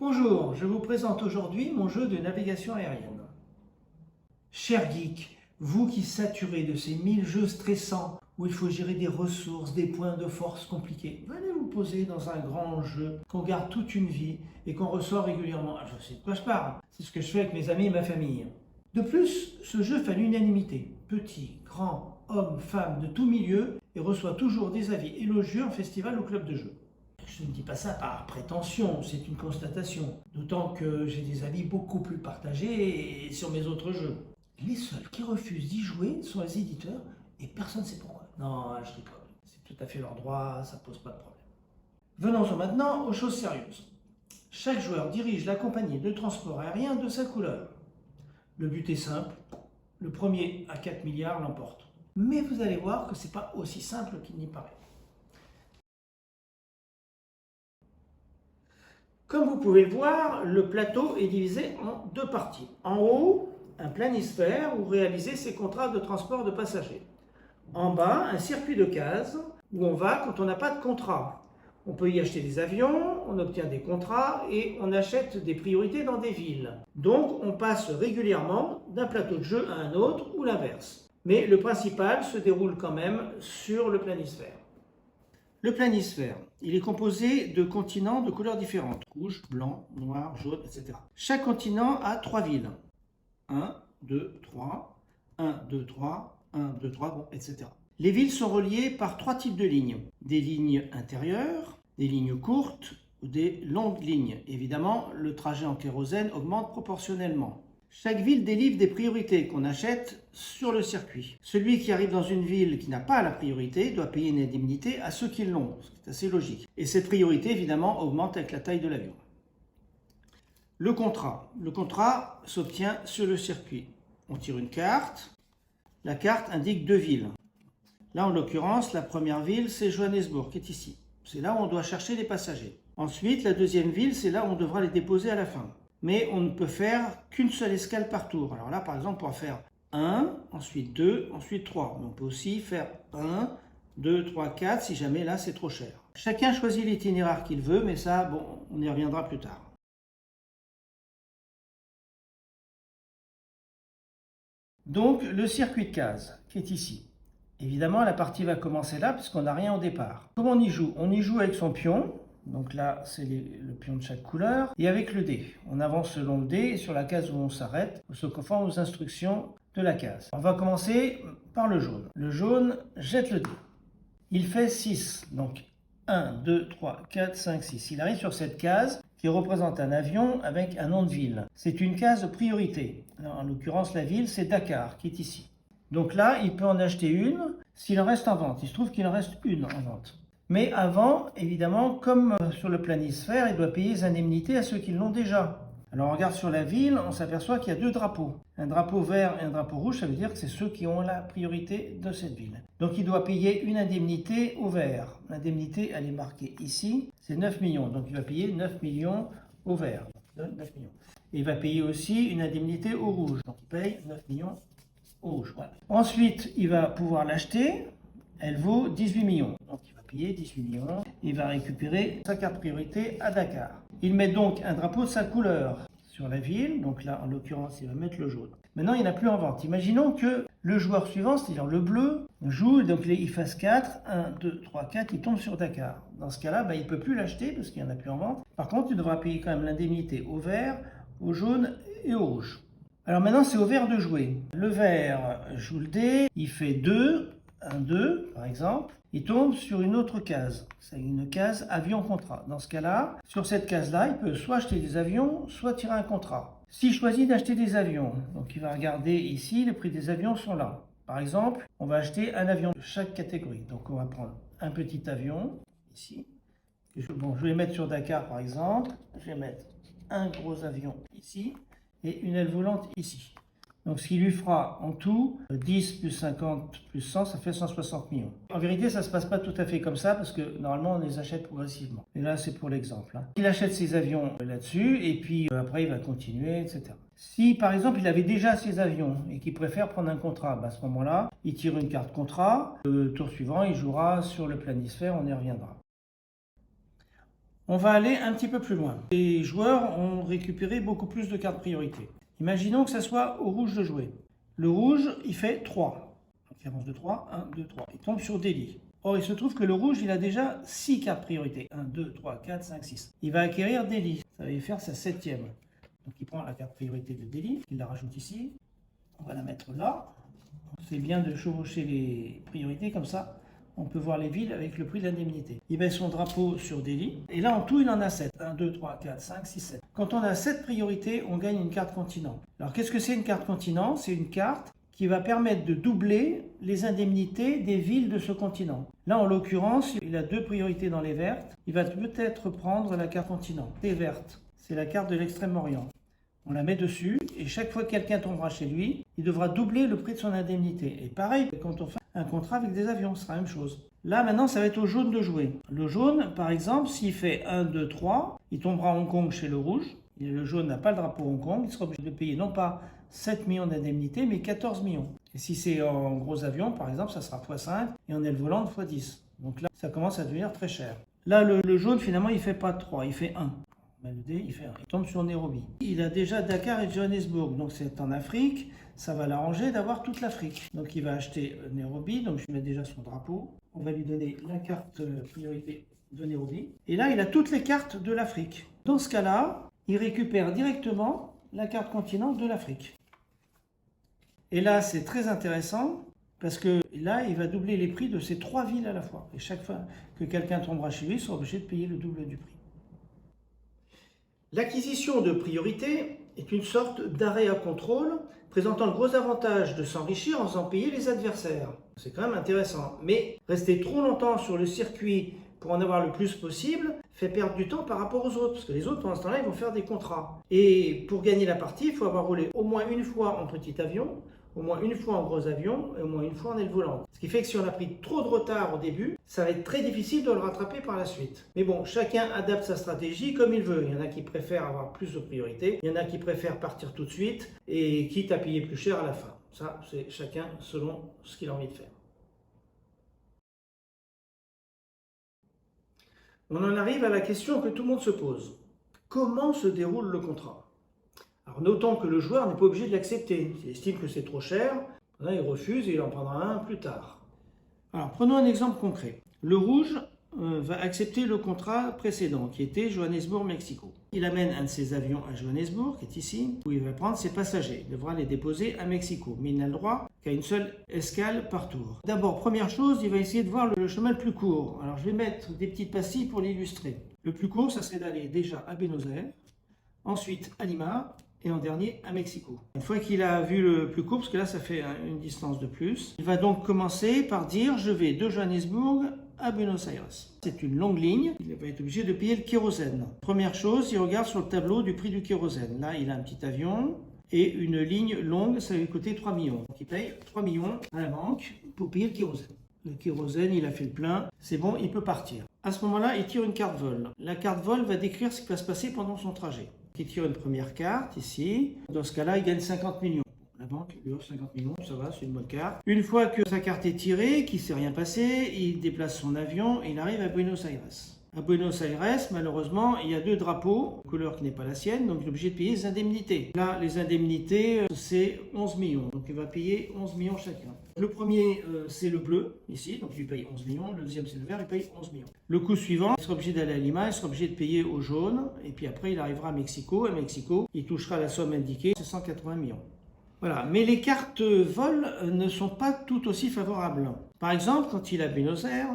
Bonjour, je vous présente aujourd'hui mon jeu de navigation aérienne. Cher geek, vous qui saturez de ces 1000 jeux stressants où il faut gérer des ressources, des points de force compliqués, venez vous poser dans un grand jeu qu'on garde toute une vie et qu'on ressort régulièrement. Je sais de quoi je parle, c'est ce que je fais avec mes amis et ma famille. De plus, ce jeu fait l'unanimité. Petits, grands, hommes, femmes de tout milieu et reçoit toujours des avis élogieux en festival ou club de jeu. Je ne dis pas ça par prétention, c'est une constatation. D'autant que j'ai des avis beaucoup plus partagés sur mes autres jeux. Les seuls qui refusent d'y jouer sont les éditeurs et personne ne sait pourquoi. Non, je rigole. C'est tout à fait leur droit, ça ne pose pas de problème. Venons-en maintenant aux choses sérieuses. Chaque joueur dirige la compagnie de transport aérien de sa couleur. Le but est simple, le premier à 4 milliards l'emporte. Mais vous allez voir que ce n'est pas aussi simple qu'il n'y paraît. Comme vous pouvez le voir, le plateau est divisé en deux parties. En haut, un planisphère où réaliser ses contrats de transport de passagers. En bas, un circuit de cases où on va quand on n'a pas de contrat. On peut y acheter des avions, on obtient des contrats et on achète des priorités dans des villes. Donc on passe régulièrement d'un plateau de jeu à un autre ou l'inverse. Mais le principal se déroule quand même sur le planisphère. Le planisphère, il est composé de continents de couleurs différentes, rouge, blanc, noir, jaune, etc. Chaque continent a 3 villes. 1, 2, 3, 1, 2, 3, 1, 2, 3, bon, etc. Les villes sont reliées par 3 types de lignes. Des lignes intérieures, des lignes courtes ou des longues lignes. Évidemment, le trajet en kérosène augmente proportionnellement. Chaque ville délivre des priorités qu'on achète sur le circuit. Celui qui arrive dans une ville qui n'a pas la priorité doit payer une indemnité à ceux qui l'ont, ce qui est assez logique. Et cette priorité, évidemment, augmente avec la taille de l'avion. Le contrat. Le contrat s'obtient sur le circuit. On tire une carte. La carte indique 2 villes. Là, en l'occurrence, la première ville, c'est Johannesburg, qui est ici. C'est là où on doit chercher les passagers. Ensuite, la deuxième ville, c'est là où on devra les déposer à la fin. Mais on ne peut faire qu'une seule escale par tour. Alors là, par exemple, on pourra faire 1, ensuite 2, ensuite 3. Mais on peut aussi faire 1, 2, 3, 4, si jamais là, c'est trop cher. Chacun choisit l'itinéraire qu'il veut, mais ça, bon, on y reviendra plus tard. Donc, le circuit de cases, qui est ici. Évidemment, la partie va commencer là, puisqu'on n'a rien au départ. Comment on y joue? On y joue avec son pion. Donc là, c'est le pion de chaque couleur. Et avec le dé. On avance selon le dé et sur la case où on s'arrête, on se conforme aux instructions de la case. On va commencer par le jaune. Le jaune jette le dé. Il fait 6. Donc 1, 2, 3, 4, 5, 6. Il arrive sur cette case qui représente un avion avec un nom de ville. C'est une case de priorité. Alors, en l'occurrence, la ville, c'est Dakar, qui est ici. Donc là, il peut en acheter une s'il en reste en vente. Il se trouve qu'il en reste une en vente. Mais avant, évidemment, comme sur le planisphère, il doit payer les indemnités à ceux qui l'ont déjà. Alors on regarde sur la ville, on s'aperçoit qu'il y a 2 drapeaux. Un drapeau vert et un drapeau rouge, ça veut dire que c'est ceux qui ont la priorité de cette ville. Donc il doit payer une indemnité au vert. L'indemnité, elle est marquée ici, c'est 9 millions. Donc il va payer 9 millions au vert. 9 millions. Et il va payer aussi une indemnité au rouge. Donc il paye 9 millions au rouge. Voilà. Ensuite, il va pouvoir l'acheter. Elle vaut 18 millions. Donc il va payer 18 millions. Il va récupérer sa carte priorité à Dakar. Il met donc un drapeau de sa couleur sur la ville. Donc là, en l'occurrence, il va mettre le jaune. Maintenant, il n'a plus en vente. Imaginons que le joueur suivant, c'est-à-dire le bleu, joue. Donc il fasse 4. 1, 2, 3, 4. Il tombe sur Dakar. Dans ce cas-là, il ne peut plus l'acheter parce qu'il n'y en a plus en vente. Par contre, il devra payer quand même l'indemnité au vert, au jaune et au rouge. Alors maintenant, c'est au vert de jouer. Le vert joue le dé. Il fait 2. 1, 2, par exemple, il tombe sur une autre case. C'est une case avion-contrat. Dans ce cas-là, sur cette case-là, il peut soit acheter des avions, soit tirer un contrat. S'il choisit d'acheter des avions, donc il va regarder ici, les prix des avions sont là. Par exemple, on va acheter un avion de chaque catégorie. Donc on va prendre un petit avion, ici. Je vais mettre sur Dakar, par exemple. Je vais mettre un gros avion ici et une aile volante ici. Donc ce qui lui fera en tout 10 plus 50 plus 100, ça fait 160 millions. En vérité, ça ne se passe pas tout à fait comme ça parce que normalement on les achète progressivement. Et là c'est pour l'exemple. Il achète ses avions là-dessus et puis après il va continuer, etc. Si par exemple il avait déjà ses avions et qu'il préfère prendre un contrat, à ce moment-là, il tire une carte contrat. Le tour suivant, il jouera sur le planisphère, on y reviendra. On va aller un petit peu plus loin. Les joueurs ont récupéré beaucoup plus de cartes priorité. Imaginons que ça soit au rouge de jouer. Le rouge, il fait 3. Donc il avance de 3, 1, 2, 3. Il tombe sur délit. Or, il se trouve que le rouge, il a déjà 6 cartes priorité. 1, 2, 3, 4, 5, 6. Il va acquérir délit. Ça va lui faire sa 7e. Donc il prend la carte priorité de délit. Il la rajoute ici. On va la mettre là. C'est bien de chevaucher les priorités comme ça. On peut voir les villes avec le prix de l'indemnité. Il met son drapeau sur délit. Et là, en tout, il en a 7. 1, 2, 3, 4, 5, 6, 7. Quand on a 7 priorités, on gagne une carte continent. Alors, qu'est-ce que c'est une carte continent? C'est une carte qui va permettre de doubler les indemnités des villes de ce continent. Là, en l'occurrence, il a 2 priorités dans les vertes. Il va peut-être prendre la carte continent. Les vertes, c'est la carte de l'Extrême-Orient. On la met dessus et chaque fois que quelqu'un tombera chez lui, il devra doubler le prix de son indemnité. Et pareil, quand on fait un contrat avec des avions, ce sera la même chose. Là, maintenant, ça va être au jaune de jouer. Le jaune, par exemple, s'il fait 1, 2, 3, il tombera à Hong Kong chez le rouge. Et le jaune n'a pas le drapeau Hong Kong, il sera obligé de payer non pas 7 millions d'indemnités, mais 14 millions. Et si c'est en gros avion, par exemple, ça sera x5 et en aile volante x10. Donc là, ça commence à devenir très cher. Là, le jaune, finalement, il ne fait pas 3, il fait 1. Le dé, il tombe sur Nairobi. Il a déjà Dakar et Johannesburg, donc c'est en Afrique. Ça va l'arranger d'avoir toute l'Afrique. Donc il va acheter Nairobi, donc je mets déjà son drapeau. On va lui donner la carte priorité de Nairobi. Et là, il a toutes les cartes de l'Afrique. Dans ce cas-là, il récupère directement la carte continent de l'Afrique. Et là, c'est très intéressant parce que là, il va doubler les prix de ces 3 villes à la fois. Et chaque fois que quelqu'un tombera chez lui, il sera obligé de payer le double du prix. L'acquisition de priorité est une sorte d'arrêt à contrôle présentant le gros avantage de s'enrichir en faisant payer les adversaires. C'est quand même intéressant. Mais rester trop longtemps sur le circuit pour en avoir le plus possible fait perdre du temps par rapport aux autres. Parce que les autres, pendant ce temps-là, ils vont faire des contrats. Et pour gagner la partie, il faut avoir roulé au moins une fois en petit avion, au moins une fois en gros avion et au moins une fois en aile volante. Ce qui fait que si on a pris trop de retard au début, ça va être très difficile de le rattraper par la suite. Mais bon, chacun adapte sa stratégie comme il veut. Il y en a qui préfèrent avoir plus de priorité, il y en a qui préfèrent partir tout de suite et quitte à payer plus cher à la fin. Ça, c'est chacun selon ce qu'il a envie de faire. On en arrive à la question que tout le monde se pose. Comment se déroule le contrat ? Alors notons que le joueur n'est pas obligé de l'accepter. S'il estime que c'est trop cher, là, il refuse et il en prendra un plus tard. Alors prenons un exemple concret. Le rouge va accepter le contrat précédent qui était Johannesburg-Mexico. Il amène un de ses avions à Johannesburg, qui est ici, où il va prendre ses passagers. Il devra les déposer à Mexico, mais il n'a le droit qu'à une seule escale par tour. D'abord, première chose, il va essayer de voir le chemin le plus court. Alors je vais mettre des petites pastilles pour l'illustrer. Le plus court, ça serait d'aller déjà à Buenos Aires, ensuite à Lima, et en dernier à Mexico. Une fois qu'il a vu le plus court, parce que là ça fait une distance de plus, il va donc commencer par dire je vais de Johannesburg à Buenos Aires. C'est une longue ligne, il va être obligé de payer le kérosène. Première chose, il regarde sur le tableau du prix du kérosène. Là il a un petit avion et une ligne longue, ça va lui coûter 3 millions. Donc il paye 3 millions à la banque pour payer le kérosène. Le kérosène, il a fait le plein, c'est bon, il peut partir. À ce moment-là, il tire une carte vol. La carte vol va décrire ce qui va se passer pendant son trajet. Il tire une première carte ici. Dans ce cas-là, il gagne 50 millions. La banque lui offre 50 millions, ça va, c'est une bonne carte. Une fois que sa carte est tirée, qu'il ne s'est rien passé, il déplace son avion et il arrive à Buenos Aires. À Buenos Aires, malheureusement, il y a 2 drapeaux, couleur qui n'est pas la sienne, donc il est obligé de payer les indemnités. Là, les indemnités, c'est 11 millions, donc il va payer 11 millions chacun. Le premier, c'est le bleu, ici, donc il paye 11 millions. Le deuxième, c'est le vert, il paye 11 millions. Le coup suivant, il sera obligé d'aller à Lima, il sera obligé de payer au jaune, et puis après, il arrivera à Mexico. À Mexico, il touchera la somme indiquée, c'est 180 millions. Voilà, mais les cartes vol ne sont pas tout aussi favorables. Par exemple, quand il est à Buenos Aires,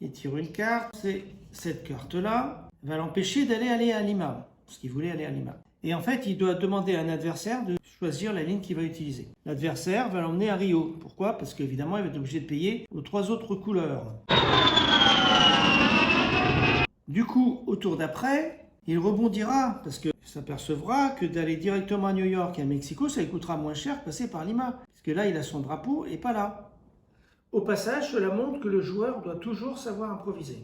il tire une carte, c'est cette carte-là, va l'empêcher d'aller à Lima, parce qu'il voulait aller à Lima. Et en fait, il doit demander à un adversaire de choisir la ligne qu'il va utiliser. L'adversaire va l'emmener à Rio. Pourquoi ? Parce qu'évidemment, il va être obligé de payer aux 3 autres couleurs. Du coup, au tour d'après, il rebondira, parce qu'il s'apercevra que d'aller directement à New York et à Mexico, ça lui coûtera moins cher que passer par Lima. Parce que là, il a son drapeau et pas là. Au passage, cela montre que le joueur doit toujours savoir improviser.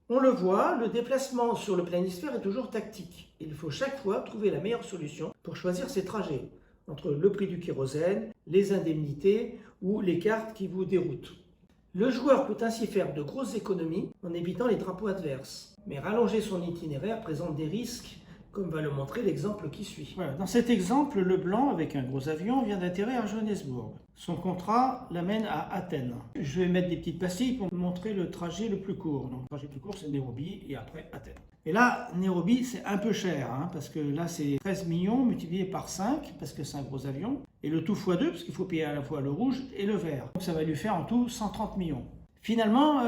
On le voit, le déplacement sur le planisphère est toujours tactique. Il faut chaque fois trouver la meilleure solution pour choisir ses trajets, entre le prix du kérosène, les indemnités ou les cartes qui vous déroutent. Le joueur peut ainsi faire de grosses économies en évitant les drapeaux adverses. Mais rallonger son itinéraire présente des risques, comme va le montrer l'exemple qui suit. Voilà, dans cet exemple, le blanc, avec un gros avion, vient d'atterrir à Johannesburg. Son contrat l'amène à Athènes. Je vais mettre des petites pastilles pour montrer le trajet le plus court. Donc, le trajet le plus court, c'est Nairobi et après Athènes. Et là, Nairobi, c'est un peu cher, parce que là, c'est 13 millions multiplié par 5, parce que c'est un gros avion, et le tout x2, parce qu'il faut payer à la fois le rouge et le vert. Donc, ça va lui faire en tout 130 millions. Finalement,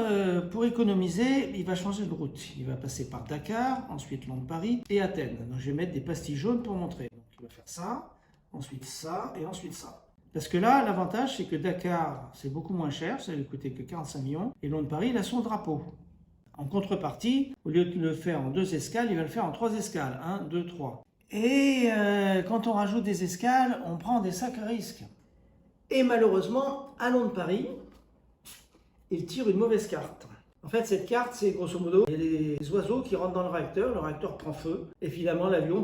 pour économiser, il va changer de route. Il va passer par Dakar, ensuite Londres-Paris et Athènes. Donc, je vais mettre des pastilles jaunes pour montrer. Donc, il va faire ça, ensuite ça et ensuite ça. Parce que là, l'avantage, c'est que Dakar, c'est beaucoup moins cher, ça va lui coûter que 45 millions, et Londres-Paris, il a son drapeau. En contrepartie, au lieu de le faire en 2 escales, il va le faire en 3 escales. 1, 2, 3. Et quand on rajoute des escales, on prend des sacrés risques. Et malheureusement, à Londres-Paris, il tire une mauvaise carte. En fait, cette carte, c'est grosso modo les oiseaux qui rentrent dans le réacteur prend feu, et finalement l'avion,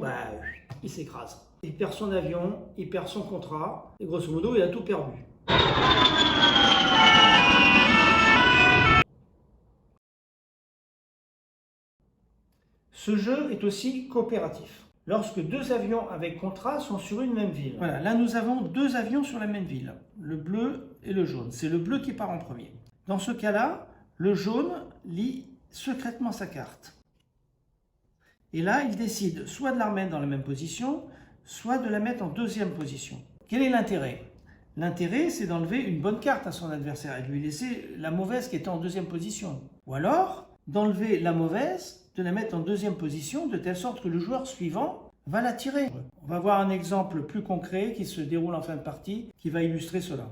il s'écrase. Il perd son avion, il perd son contrat, et grosso modo, il a tout perdu. Ce jeu est aussi coopératif. Lorsque 2 avions avec contrat sont sur une même ville. Voilà, là nous avons 2 avions sur la même ville, le bleu et le jaune. C'est le bleu qui part en premier. Dans ce cas-là, le jaune lit secrètement sa carte. Et là, il décide soit de la remettre dans la même position, soit de la mettre en 2e position. Quel est l'intérêt? L'intérêt, c'est d'enlever une bonne carte à son adversaire et de lui laisser la mauvaise qui était en 2e position. Ou alors, d'enlever la mauvaise, de la mettre en 2e position, de telle sorte que le joueur suivant va la tirer. On va voir un exemple plus concret qui se déroule en fin de partie, qui va illustrer cela.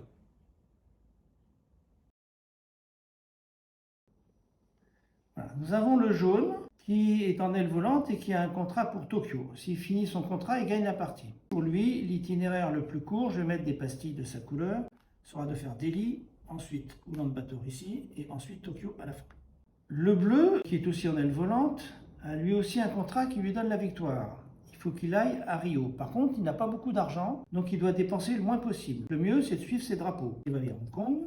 Voilà. Nous avons le jaune qui est en aile volante et qui a un contrat pour Tokyo. S'il finit son contrat, il gagne la partie. Pour lui, l'itinéraire le plus court, je vais mettre des pastilles de sa couleur, sera de faire Delhi, ensuite Ulaanbaatar ici, et ensuite Tokyo à la fin. Le bleu, qui est aussi en aile volante, a lui aussi un contrat qui lui donne la victoire. Il faut qu'il aille à Rio. Par contre, il n'a pas beaucoup d'argent, donc il doit dépenser le moins possible. Le mieux, c'est de suivre ses drapeaux. Il va aller à Hong Kong,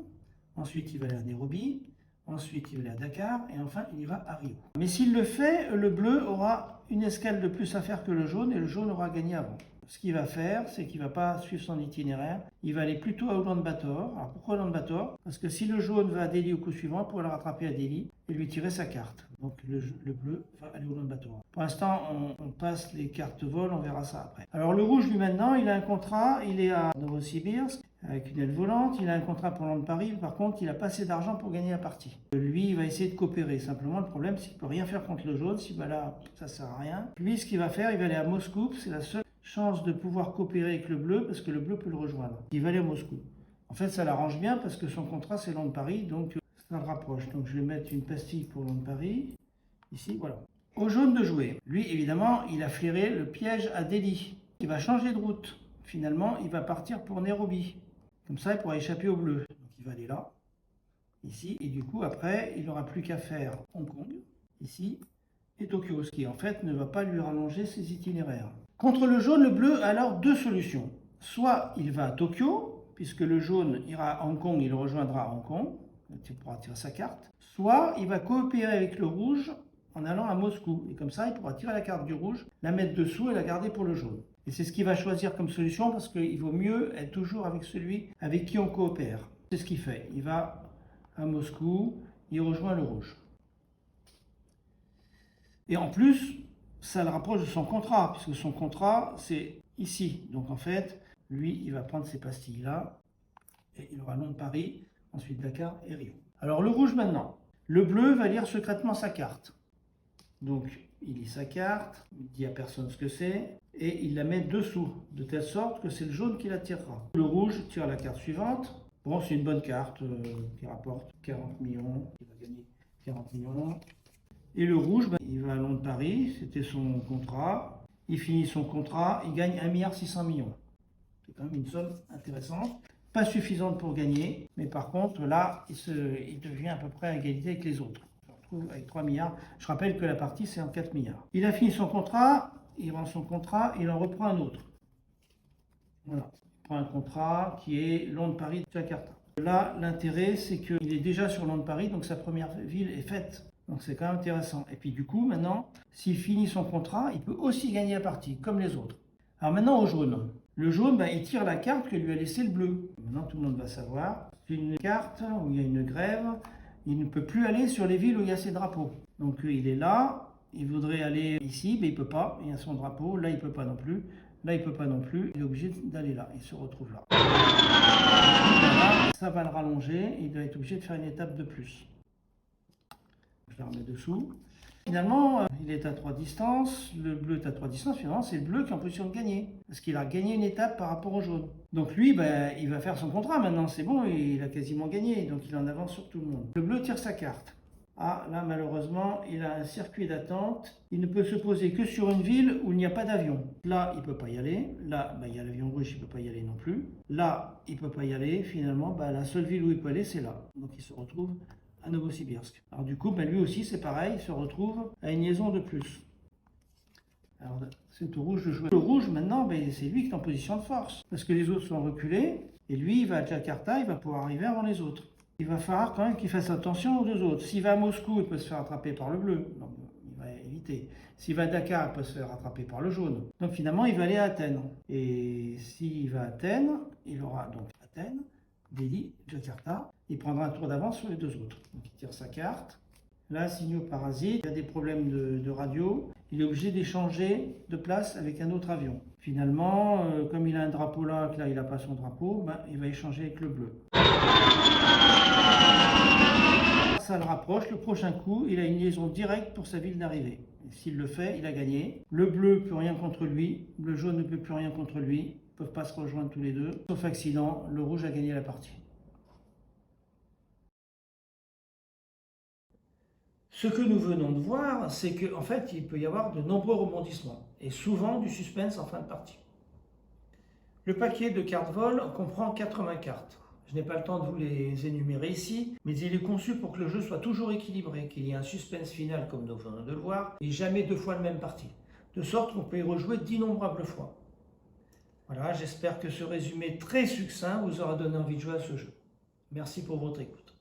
ensuite il va aller à Nairobi, ensuite il va aller à Dakar, et enfin il y va à Rio. Mais s'il le fait, le bleu aura une escale de plus à faire que le jaune, et le jaune aura gagné avant. Ce qu'il va faire, c'est qu'il ne va pas suivre son itinéraire, il va aller plutôt à Ulaanbaatar. Alors pourquoi Ulaanbaatar? Parce que si le jaune va à Delhi au coup suivant, il pourra le rattraper à Delhi et lui tirer sa carte. Donc le bleu va aller à Ulaanbaatar. Pour l'instant, on passe les cartes vol, on verra ça après. Alors le rouge, lui maintenant, il a un contrat, il est à Novosibirsk, avec une aile volante, il a un contrat pour Londres-Paris, par contre, il n'a pas assez d'argent pour gagner la partie. Lui, il va essayer de coopérer. Simplement, le problème, c'est qu'il ne peut rien faire contre le jaune. S'il va là, ça ne sert à rien. Lui, ce qu'il va faire, il va aller à Moscou, c'est la seule chance de pouvoir coopérer avec le bleu, parce que le bleu peut le rejoindre. Il va aller à Moscou. En fait, ça l'arrange bien, parce que son contrat, c'est Londres-Paris, donc ça le rapproche. Donc, je vais mettre une pastille pour Londres-Paris. Ici, voilà. Au jaune de jouer. Lui, évidemment, il a flairé le piège à Delhi. Il va changer de route. Finalement, il va partir pour Nairobi. Comme ça, il pourra échapper au bleu. Donc, il va aller là, ici, et du coup, après, il n'aura plus qu'à faire Hong Kong, ici, et Tokyo, ce qui, en fait, ne va pas lui rallonger ses itinéraires. Contre le jaune, le bleu a alors 2 solutions. Soit il va à Tokyo, puisque le jaune ira à Hong Kong, il le rejoindra à Hong Kong, il pourra tirer sa carte. Soit il va coopérer avec le rouge en allant à Moscou. Et comme ça, il pourra tirer la carte du rouge, la mettre dessous et la garder pour le jaune. Et c'est ce qu'il va choisir comme solution parce qu'il vaut mieux être toujours avec celui avec qui on coopère. C'est ce qu'il fait. Il va à Moscou, il rejoint le rouge. Et en plus, ça le rapproche de son contrat, puisque son contrat, c'est ici. Donc en fait, lui, il va prendre ces pastilles-là, et il aura Londres-Paris, ensuite Dakar et Rio. Alors le rouge maintenant. Le bleu va lire secrètement sa carte. Donc il lit sa carte, il dit à personne ce que c'est, et il la met dessous, de telle sorte que c'est le jaune qui la tirera. Le rouge tire la carte suivante. Bon, c'est une bonne carte qui rapporte 40 millions, il va gagner 40 millions. Et le rouge, il va à Londres-Paris, c'était son contrat. Il finit son contrat, il gagne 1,6 milliard. C'est quand même une somme intéressante. Pas suffisante pour gagner, mais par contre, là, il devient à peu près à égalité avec les autres. On se retrouve avec 3 milliards. Je rappelle que la partie, c'est en 4 milliards. Il a fini son contrat, il rend son contrat, il en reprend un autre. Voilà. Il prend un contrat qui est Londres-Paris-Jakarta. Là, l'intérêt, c'est qu'il est déjà sur l'On de Paris, donc sa première ville est faite. Donc c'est quand même intéressant. Et puis du coup, maintenant, s'il finit son contrat, il peut aussi gagner la partie, comme les autres. Alors maintenant, au jaune. Le jaune, il tire la carte que lui a laissé le bleu. Maintenant, tout le monde va savoir. C'est une carte où il y a une grève. Il ne peut plus aller sur les villes où il y a ses drapeaux. Donc il est là, il voudrait aller ici, mais il ne peut pas. Il y a son drapeau, là il ne peut pas non plus. Là il ne peut pas non plus. Il est obligé d'aller là. Il se retrouve là. Voilà, ça va le rallonger. Il doit être obligé de faire une étape de plus. Je la remets dessous. Finalement, il est à 3 distances, le bleu est à 3 distances, finalement c'est le bleu qui est en position de gagner, parce qu'il a gagné une étape par rapport au jaune. Donc lui, il va faire son contrat maintenant, c'est bon, il a quasiment gagné, donc il en avance sur tout le monde. Le bleu tire sa carte. Ah, là malheureusement, il a un circuit d'attente, il ne peut se poser que sur une ville où il n'y a pas d'avion. Là, il ne peut pas y aller, là, il y a l'avion rouge, il ne peut pas y aller non plus. Là, il ne peut pas y aller, finalement, la seule ville où il peut aller, c'est là. Donc il se retrouve à Novosibirsk. Alors du coup, lui aussi c'est pareil, il se retrouve à une liaison de plus. Alors c'est au rouge de jouer. Le rouge maintenant, c'est lui qui est en position de force, parce que les autres sont reculés, et lui il va à Jakarta, il va pouvoir arriver avant les autres. Il va falloir quand même qu'il fasse attention aux deux autres. S'il va à Moscou, il peut se faire attraper par le bleu, donc il va éviter. S'il va à Dakar, il peut se faire attraper par le jaune. Donc finalement, il va aller à Athènes. Et s'il va à Athènes, il aura donc Athènes, Delhi, Jakarta, il prendra un tour d'avance sur les deux autres. Donc il tire sa carte. Là, signaux parasites, il y a des problèmes de radio. Il est obligé d'échanger de place avec un autre avion. Finalement, comme il a un drapeau là, que là il n'a pas son drapeau, il va échanger avec le bleu. Ça le rapproche. Le prochain coup, il a une liaison directe pour sa ville d'arrivée. S'il le fait, il a gagné. Le bleu ne peut rien contre lui. Le jaune ne peut plus rien contre lui. Ils ne peuvent pas se rejoindre tous les deux. Sauf accident, le rouge a gagné la partie. Ce que nous venons de voir, c'est qu'en fait, il peut y avoir de nombreux rebondissements, et souvent du suspense en fin de partie. Le paquet de cartes vol comprend 80 cartes. Je n'ai pas le temps de vous les énumérer ici, mais il est conçu pour que le jeu soit toujours équilibré, qu'il y ait un suspense final comme nous venons de le voir, et jamais deux fois le même parti, de sorte qu'on peut y rejouer d'innombrables fois. Voilà, j'espère que ce résumé très succinct vous aura donné envie de jouer à ce jeu. Merci pour votre écoute.